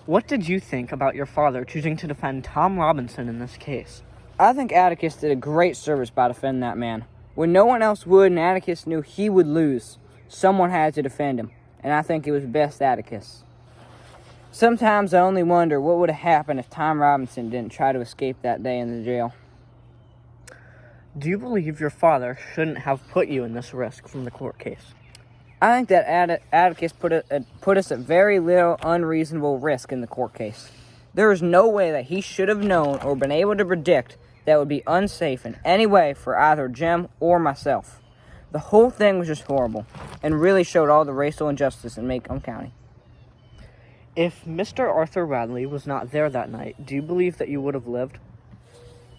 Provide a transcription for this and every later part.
What did you think about your father choosing to defend Tom Robinson in this case? I think Atticus did a great service by defending that man. When no one else would and Atticus knew he would lose, someone had to defend him, and I think it was best Atticus. Sometimes I only wonder what would have happened if Tom Robinson didn't try to escape that day in the jail. Do you believe your father shouldn't have put you in this risk from the court case? I think that Atticus put us at very little unreasonable risk in the court case. There is no way that he should have known or been able to predict that would be unsafe in any way for either Jim or myself. The whole thing was just horrible and really showed all the racial injustice in Macomb County. If Mr. Arthur Radley was not there that night, do you believe that you would have lived?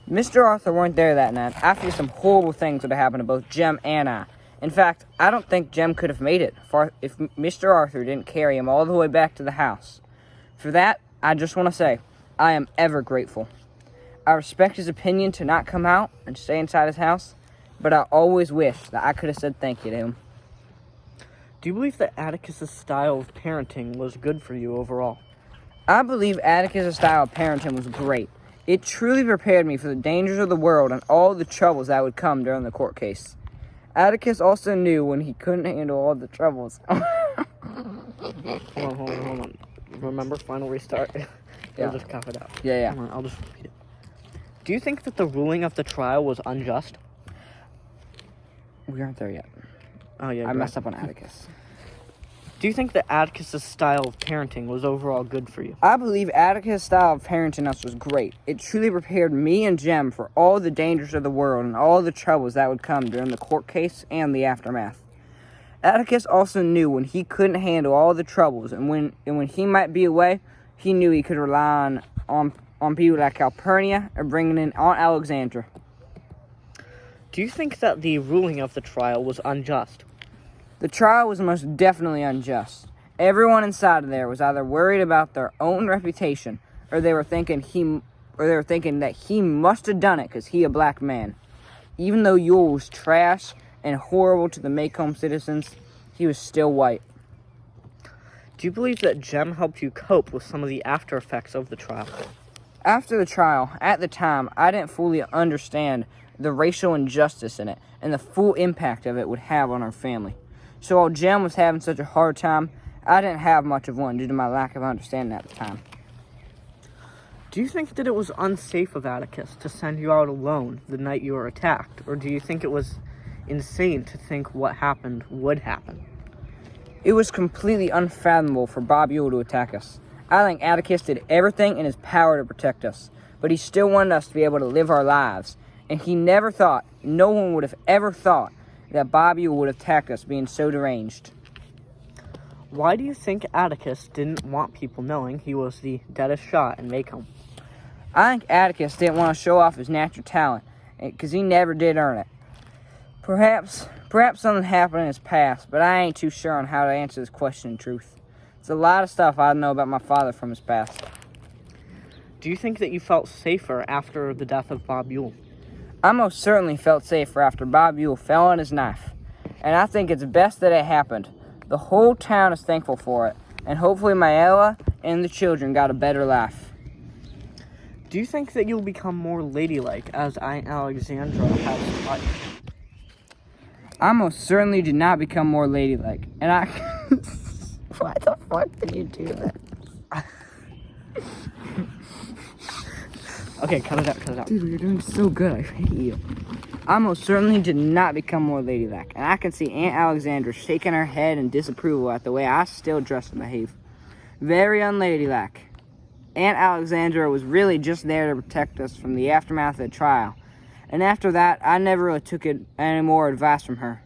Mr. Arthur weren't there that night. I feel some horrible things would have happened to both Jim and I. In fact, I don't think Jim could have made it if Mr. Arthur didn't carry him all the way back to the house. For that, I just want to say, I am ever grateful. I respect his opinion to not come out and stay inside his house, but I always wish that I could have said thank you to him. Do you believe that Atticus' style of parenting was good for you overall? I believe Atticus' style of parenting was great. It truly prepared me for the dangers of the world and all the troubles that would come during the court case. Atticus also knew when he couldn't handle all the troubles. Hold on. Remember, final restart. Yeah. I'll just cough it out. Yeah. Hold on, I'll just repeat it. Do you think that the ruling of the trial was unjust? We aren't there yet. Oh, yeah. I messed up on Atticus. Do you think that Atticus' style of parenting was overall good for you? I believe Atticus' style of parenting us was great. It truly prepared me and Jem for all the dangers of the world and all the troubles that would come during the court case and the aftermath. Atticus also knew when he couldn't handle all the troubles and when he might be away, he knew he could rely on people like Calpurnia or bringing in Aunt Alexandra. Do you think that the ruling of the trial was unjust? The trial was most definitely unjust. Everyone inside of there was either worried about their own reputation or they were thinking that he must have done it because he a black man. Even though Ewell was trash and horrible to the Macomb citizens, he was still white. Do you believe that Jem helped you cope with some of the after effects of the trial? After the trial, at the time, I didn't fully understand the racial injustice in it and the full impact of it would have on our family. So while Jem was having such a hard time, I didn't have much of one due to my lack of understanding at the time. Do you think that it was unsafe of Atticus to send you out alone the night you were attacked? Or do you think it was insane to think what happened would happen? It was completely unfathomable for Bob Ewell to attack us. I think Atticus did everything in his power to protect us, but he still wanted us to be able to live our lives. And he never thought, no one would have ever thought, that Bob Ewell would attack us being so deranged. Why do you think Atticus didn't want people knowing he was the deadest shot in Macomb? I think Atticus didn't want to show off his natural talent, because he never did earn it. Perhaps something happened in his past, but I ain't too sure on how to answer this question in truth. There's a lot of stuff I know about my father from his past. Do you think that you felt safer after the death of Bob Ewell? I most certainly felt safer after Bob Ewell fell on his knife, and I think it's best that it happened. The whole town is thankful for it, and hopefully Mayella and the children got a better life. Do you think that you'll become more ladylike as Aunt Alexandra has life? I most certainly did not become more ladylike, and I... Why the fuck did you do that? Okay, cut it out. Dude, you're doing so good. I hate you. I most certainly did not become more ladylike, and I can see Aunt Alexandra shaking her head in disapproval at the way I still dress and behave. Very unladylike. Aunt Alexandra was really just there to protect us from the aftermath of the trial, and after that, I never really took any more advice from her.